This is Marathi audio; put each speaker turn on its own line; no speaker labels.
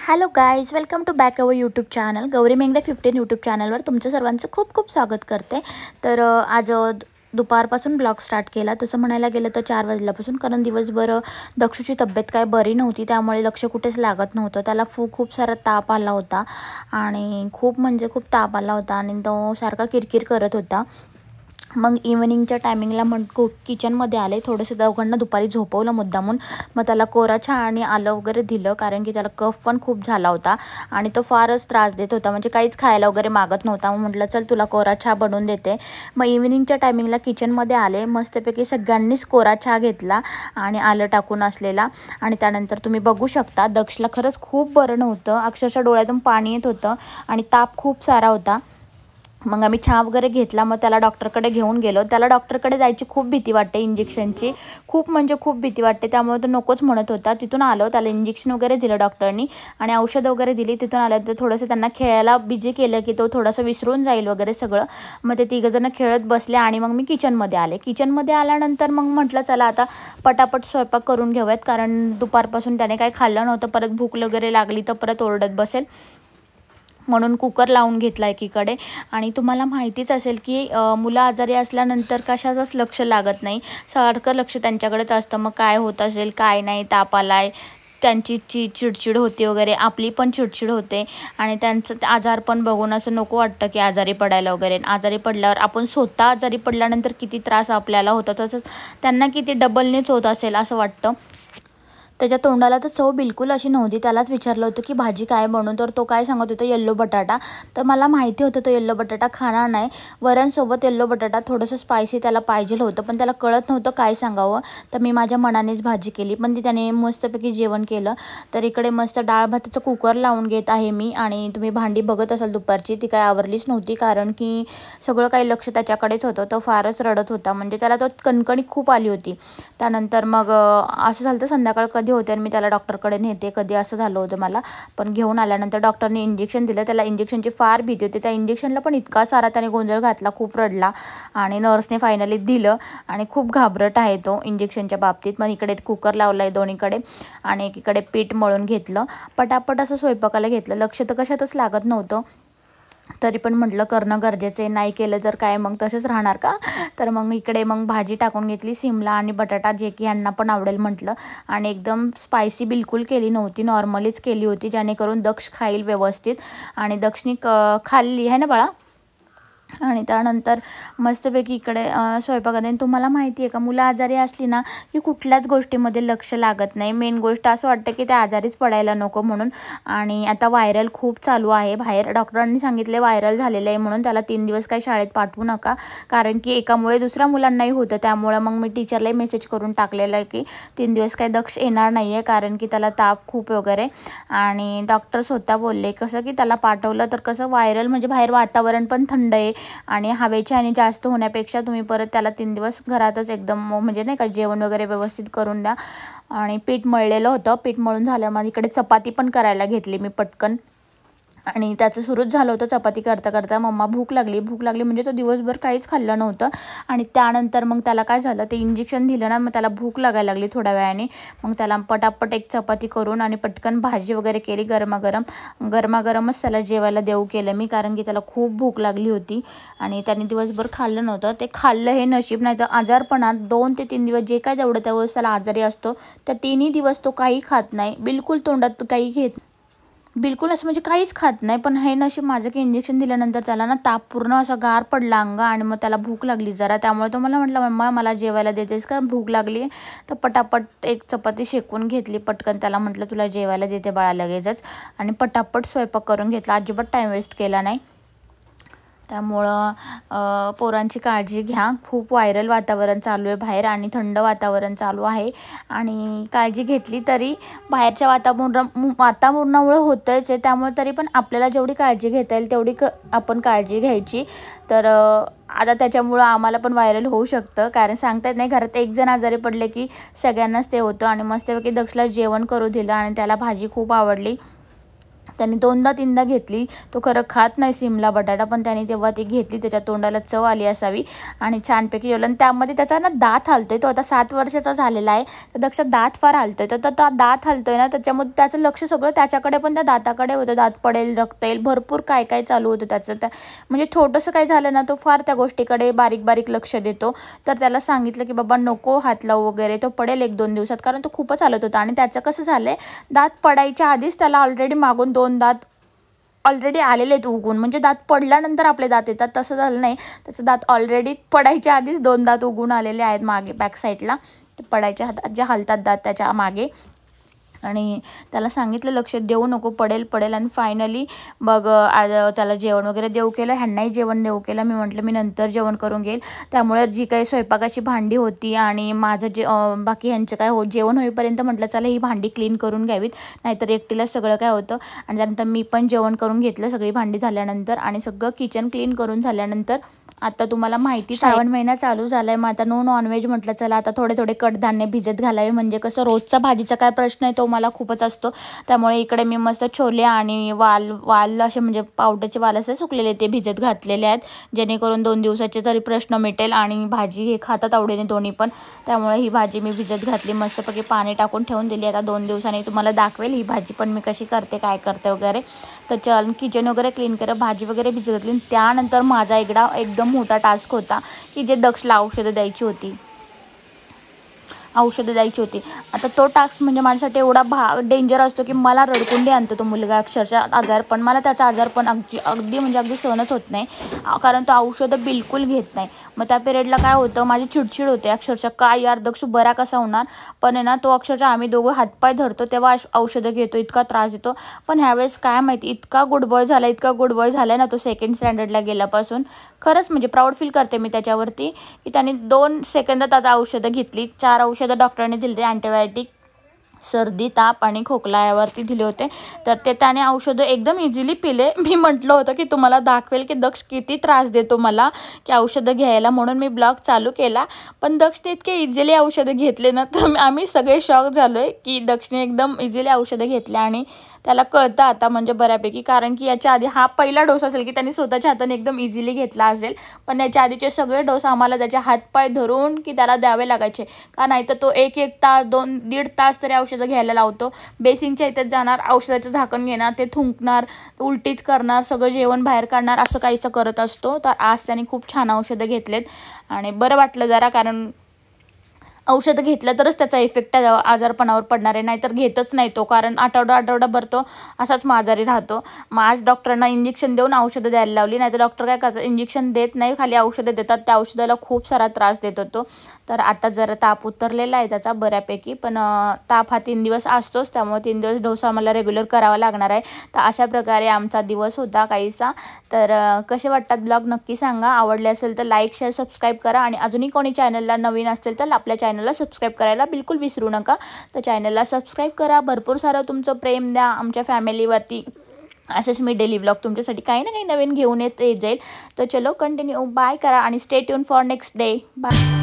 Hello guys, welcome to back our YouTube channel. Gauri Mengde 15 YouTube चॅनलवर तुमचं सर्वांचं खूप खूप स्वागत करते. तर आज दुपारपासून ब्लॉग स्टार्ट केला. तसं म्हणायला गेलं तर 4 वाजल्यापासून, कारण दिवसभर दक्षूची तब्येत काय बरी नव्हती, त्यामुळे लक्ष कुठेच लागत नव्हतं. त्याला खूप सारा ताप आला होता आणि खूप ताप आला होता आणि तो सारखा किरकिर करत होता. मग इव्हनिंगच्या टायमिंगला किचनमध्ये आले. थोडंसं दोघांना दुपारी झोपवलं मुद्दामून. मग त्याला कोरा चहा आणि आलं वगैरे दिलं, कारण की त्याला कफ पण खूप झाला होता आणि तो फारच त्रास देत होता, म्हणजे काहीच खायला वगैरे मागत नव्हता. मग म्हटलं चल तुला कोरा चहा बनवून देते. मग इव्हनिंगच्या टायमिंगला किचनमध्ये आले. मस्तपैकी सगळ्यांनीच कोरा चहा घेतला आणि आलं टाकून असलेला. आणि त्यानंतर तुम्ही बघू शकता दक्षला खरंच खूप बरं नव्हतं. अक्षरशः डोळ्यातून पाणी येत होतं आणि ताप खूप सारा होता. मग आम्ही चहा वगैरे घेतला. मग त्याला डॉक्टरकडे घेऊन गेलो. त्याला डॉक्टरकडे जायची खूप भीती वाटते, इंजेक्शनची खूप भीती वाटते, त्यामुळे तो नकोच म्हणत होता. तिथून आलो, त्याला इंजेक्शन वगैरे दिलं डॉक्टरनी आणि औषधं वगैरे दिली. तिथून आल्यानंतर थोडंसं त्यांना खेळायला बिझी केलं की तो थोडंसं विसरून जाईल वगैरे सगळं. मग ते तिघंजणं खेळत बसले आणि मग मी किचनमध्ये आले. किचनमध्ये आल्यानंतर मग म्हटलं चला आता पटापट स्वयंपाक करून घेऊयात, कारण दुपारपासून त्याने काही खाल्लं नव्हतं. परत भूक वगैरे लागली तर परत ओरडत बसेल, म्हणून कुकर लावून घेतला एकीकडे. आणि तुम्हाला माहितीच असेल की मुलं आजारी असल्यानंतर कशाचंच लक्ष लागत नाही, सारखं लक्ष त्यांच्याकडेच असतं. मग काय होत असेल काय नाही, ताप आलाय, त्यांची चिडचिड होते वगैरे, आपली पण चिडचिड होते आणि त्यांचं आजार पण बघून असं नको वाटतं की आजारी पडायला वगैरे. आजारी पडल्यावर आपण स्वतः आजारी पडल्यानंतर किती त्रास आपल्याला होतं, तसंच त्यांना किती डबलनेच होत असेल असं वाटतं. त्याच्या तोंडाला तर चव बिलकुल अशी नव्हती. त्यालाच विचारलं होतं की भाजी काय बनवू, तर तो काय सांगत होता येल्लो बटाटा. तर मला माहिती होतं तो येल्लो बटाटा खाणार नाही. वरणसोबत येल्लो बटाटा थोडंसं स्पायसी त्याला पाहिजे होतं, पण त्याला कळत नव्हतं काय सांगावं. तर मी माझ्या मनानेच भाजी केली, पण ती त्याने मस्तपैकी जेवण केलं. तर इकडे मस्त डाळ भाताचं कुकर लावून घेत आहे मी. आणि तुम्ही भांडी बघत असाल दुपारची, ती काय आवरलीच नव्हती, कारण की सगळं काही लक्ष त्याच्याकडेच होतं. तो फारच रडत होता, म्हणजे त्याला तो कणकणी खूप आली होती. त्यानंतर मग असं झालं तर संध्याकाळ कधी होते आणि मी त्याला डॉक्टरकडे नेते, कधी असं झालं होतं मला. पण घेऊन आल्यानंतर डॉक्टरने इंजेक्शन दिलं. त्याला इंजेक्शनची फार भीती होती. त्या इंजेक्शनला पण इतका सारा त्याने गोंधळ घातला, खूप रडला आणि नर्सने फायनली दिलं. आणि खूप घाबरट आहे तो इंजेक्शनच्या बाबतीत. मग इकडे कुकर लावला आहे दोन्हीकडे आणि एकीकडे पीठ मळून घेतलं. पटापट असं स्वयंपाकाला घेतलं. लक्ष तर कशातच लागत नव्हतं, तरी पण म्हटलं करणं गरजेचं आहे, नाही केलं तर काय मग तसंच राहणार का. तर मग इकडे मग भाजी टाकून घेतली, सिमला आणि बटाटा, जे की यांना पण आवडेल म्हटलं. आणि एकदम स्पायसी बिलकुल केली नव्हती, नॉर्मलीच केली होती, जेणेकरून दक्ष खाईल व्यवस्थित. आणि दक्षनी खाल्ली आहे ना बाळा. आणि त्यानंतर मस्तपैकी इकडे स्वयंपाकाने, तुम्हाला माहिती आहे का, मुलं आजारी असली ना की कुठल्याच गोष्टीमध्ये लक्ष लागत नाही. मेन गोष्ट असं वाटतं की त्या आजारीच पडायला नको म्हणून. आणि आता व्हायरल खूप चालू आहे बाहेर. डॉक्टरांनी सांगितले व्हायरल झालेलं आहे म्हणून त्याला 3 दिवस काही शाळेत पाठवू नका, कारण की एकामुळे दुसऱ्या मुलांनाही होतं. त्यामुळं मग मी टीचरलाही मेसेज करून टाकलेलं आहे की 3 दिवस काही दक्ष येणार नाही आहे, कारण की त्याला ताप खूप वगैरे. आणि डॉक्टर स्वतः बोलले कसं की त्याला पाठवलं तर कसं व्हायरल, म्हणजे बाहेर वातावरण पण थंड आहे आणि हवेचे आणि जास्त होण्यापेक्षा तुम्ही परत त्याला 3 दिवस घरातच एकदम म्हणजे नाही का जेवण वगैरे व्यवस्थित करून द्या. आणि पीठ मळलेलं होतं. पीठ मळून झालं मग इकडे चपाती पण करायला घेतली मी पटकन. आणि त्याचं सुरूच झालं होतं चपाती करता करता, मम्मा भूक लागली म्हणजे तो दिवसभर काहीच खाल्लं नव्हतं. आणि त्यानंतर मग त्याला काय झालं, ते इंजेक्शन दिलं ना, मग त्याला भूक लागायला लागली थोड्या वेळाने. मग त्याला पटापट एक चपाती करून आणि पटकन भाजी वगैरे केली गरमागरमच त्याला जेवायला देऊ केलं मी, कारण की त्याला खूप भूक लागली होती आणि त्याने दिवसभर खाल्लं नव्हतं. ते खाल्लं हे नशीब, नाही तर आजारपणात 2 ते 3 दिवस जे काय जेवढं त्यावेळेस त्याला आजारी असतो, त्या 3ही दिवस तो काही खात नाही, बिलकुल तोंडात काही घेत बिलकुल, असं म्हणजे काहीच खात नाही. पण हे नशीब माझं की इंजेक्शन दिल्यानंतर त्याला ना ताप पूर्ण असा गार पडला अंग आणि मग त्याला भूक लागली जरा. त्यामुळे तो मला म्हटलं मम्मा मला जेवायला देतेस का, भूक लागली. तर पटापट एक चपाती शेकून घेतली पटकन. त्याला म्हटलं तुला जेवायला देते बाळा लगेचच. आणि पटापट स्वयंपाक करून घेतला, अजिबात टाईम वेस्ट केला नाही. त्यामुळं पोरांची काळजी घ्या. खूप व्हायरल वातावरण चालू आहे बाहेर आणि थंड वातावरण चालू आहे. आणि काळजी घेतली तरी बाहेरच्या वातावरणामुळं होतंच आहे, त्यामुळे तरी पण आपल्याला जेवढी काळजी घेता येईल तेवढी आपण काळजी घ्यायची. तर आता त्याच्यामुळं आम्हाला पण व्हायरल होऊ शकतं, कारण सांगता येत नाही. घरात एक जण आजारी पडले की सगळ्यांनाच ते होतं. आणि मस्तपैकी दक्षला जेवण करू दिलं आणि त्याला भाजी खूप आवडली. त्याने 2दा-3दा घेतली. तो खरं खात नाही सिमला बटाटा, पण त्याने तेव्हा ती घेतली. त्याच्या तोंडाला चव आली असावी आणि छानपैकी जेवलं. आणि त्यामध्ये त्याचा ना दात हलतोय. तो आता 7 वर्षाचा झालेला आहे. तर दक्ष दात फार हलतोय. तर तो दात हलतोय ना, त्याच्यामध्ये त्याचं लक्ष सगळं त्याच्याकडे, पण त्या दाताकडे होतं. दात पडेल, रक्त येईल, भरपूर काय काय चालू होतं त्याचं. म्हणजे छोटंसं काय झालं ना, तो फार त्या गोष्टीकडे बारीक बारीक लक्ष देतो. तर त्याला सांगितलं की बाबा नको हात लावू वगैरे, तो पडेल 1-2 दिवसात, कारण तो खूपच हलत होता. आणि त्याचं कसं झालंय, दात पडायच्या आधीच त्याला ऑलरेडी मागून 2 दात ऑलरेडी आलेले आहेत उगून. म्हणजे दात पडल्यानंतर आपले दात येतात तसं झालं नाही. त्याचं दात ऑलरेडी पडायच्या आधीच 2 दात उगून आलेले आहेत मागे बॅक साईडला. ते पडायच्या हातात जे हलतात दात त्याच्या मागे. आणि त्याला सांगितलं लक्ष देऊ नको, पडेल पडेल. आणि फायनली मग त्याला जेवण वगैरे देऊ केलं. ह्यांनाही जेवण देऊ केलं. मी म्हटलं मी नंतर जेवण करून घेईल. त्यामुळे जी काही स्वयंपाकाची भांडी होती आणि माझं बाकी ह्यांचं काय जेवण होईपर्यंत म्हटलं चला ही भांडी क्लीन करून घ्यावीत, नाहीतर एकटीला सगळं काय होतं. आणि त्यानंतर मी पण जेवण करून घेतलं सगळी भांडी झाल्यानंतर. आणि सगळं किचन क्लीन करून झाल्यानंतर आता तुम्हाला माहिती श्रावण महिना चालू झाला आहे. मग आता नो नॉनव्हेज म्हटलं चला आता थोडे थोडे कडधान्य भिजत घालावे. म्हणजे कसं रोजचा भाजीचा काय प्रश्न आहे तो मला खूपच असतो. त्यामुळे इकडे मी मस्त छोले आणि वाल असे म्हणजे पावट्याचे वाल असे सुकलेले ते भिजत घातलेले आहेत, जेणेकरून 2 दिवसाचे तरी प्रश्न मिटेल. आणि भाजी हे खातात आवडीने दोन्ही पण. त्यामुळे ही भाजी मी भिजत घातली, मस्तपैकी पाणी टाकून ठेवून दिली. आता 2 दिवसांनी तुम्हाला दाखवेल ही भाजी पण मी कशी करते, काय करते वगैरे. तर किचन वगैरे क्लीन करा, भाजी वगैरे भिजत घातली. त्यानंतर माझा एकदम मोठा टास्क होता की जे दक्षला औषधं द्यायची होती. आता तो टास्क म्हणजे माझ्यासाठी एवढा डेंजर असतो की मला रडकुंडी आणतो तो मुलगा. अक्षरशः आजारपण, मला त्याचा आजारपण अगदी सहनच होत नाही, कारण तो औषधं बिलकुल घेत नाही. मग त्या पिरियडला काय होतं, माझी चिडचिड होते अक्षरशः. काय यार दक्षू बरा कसा होणार. पण आहे ना तो अक्षरशः आम्ही दोघं हातपाय धरतो तेव्हा औषधं घेतो, इतका त्रास देतो. पण ह्यावेळेस काय माहिती इतका गुड बॉय झाला ना तो 2nd स्टँडर्डला गेल्यापासून. खरंच म्हणजे प्राऊड फील करते मी त्याच्यावरती की त्याने 2 सेकंदात आज औषधं घेतली. 4 औषधं डॉक्टरने दिले, अँटीबायोटिक, सर्दी, ताप आणि खोकला यावरती दिले होते. तर ते त्याने औषधं एकदम इझिली पिले. मी म्हटलं होतं की तुम्हाला दाखवेल की दक्ष किती त्रास देतो मला की औषधं घ्यायला, म्हणून मी ब्लॉग चालू केला. पण दक्षने इतके इझिली औषधं घेतले ना, तर आम्ही सगळे शॉक झालो आहे की दक्षने एकदम इझिली औषधं घेतले. आणि त्याला कळतं आता म्हणजे बऱ्यापैकी, कारण की याच्या आधी हा पहिला डोस असेल की त्यांनी स्वतःच्या हाताने एकदम इझिली घेतला असेल. पण याच्या आधीचे सगळे डोस आम्हाला त्याचे हातपाय धरून की त्याला द्यावे लागायचे, का नाही तर तो 1-1 तास 2-1.5 तास तरी औषधं घ्यायला लावतो. बेसिनच्या इथेच जाणार, औषधाचं झाकण घेणार, ते थुंकणार, उलटीच करणार, सगळं जेवण बाहेर काढणार, असं काहीसं करत असतो. तर आज त्याने खूप छान औषधं घेतलेत आणि बरं वाटलं जरा, कारण औषधं घेतलं तरच त्याचा इफेक्ट आजारपणावर पडणार आहे, नाहीतर घेतच नाही तो. कारण आठवडाभर तो असाच आजारी राहतो. मग आज डॉक्टरांना इंजेक्शन देऊन औषधं द्यायला लावली. नाही तर डॉक्टर काय करतात, इंजेक्शन देत नाही, खाली औषधं देतात. त्या औषधाला खूप सारा त्रास देत होतो. तर आता जरा ताप उतरलेला आहे त्याचा बऱ्यापैकी, पण ताप हा 3 दिवस असतोच, त्यामुळे 3 दिवस डोस आम्हाला रेग्युलर करावा लागणार आहे. तर अशा प्रकारे आमचा दिवस होता काहीसा. तर कसे वाटतात ब्लॉग नक्की सांगा. आवडले असेल तर लाईक, शेअर, सबस्क्राईब करा. आणि अजूनही कोणी चॅनलला नवीन असेल तर आपल्या चॅनलला सबस्क्राईब करायला बिलकुल विसरू नका. तर चॅनलला सबस्क्राईब करा, भरपूर सारं तुमचं प्रेम द्या आमच्या फॅमिलीवरती. असेच मी डेली ब्लॉग तुमच्यासाठी काही ना काही नवीन घेऊन येत जाईल. तर चलो कंटिन्यू बाय करा आणि stay tune for next day. Bye.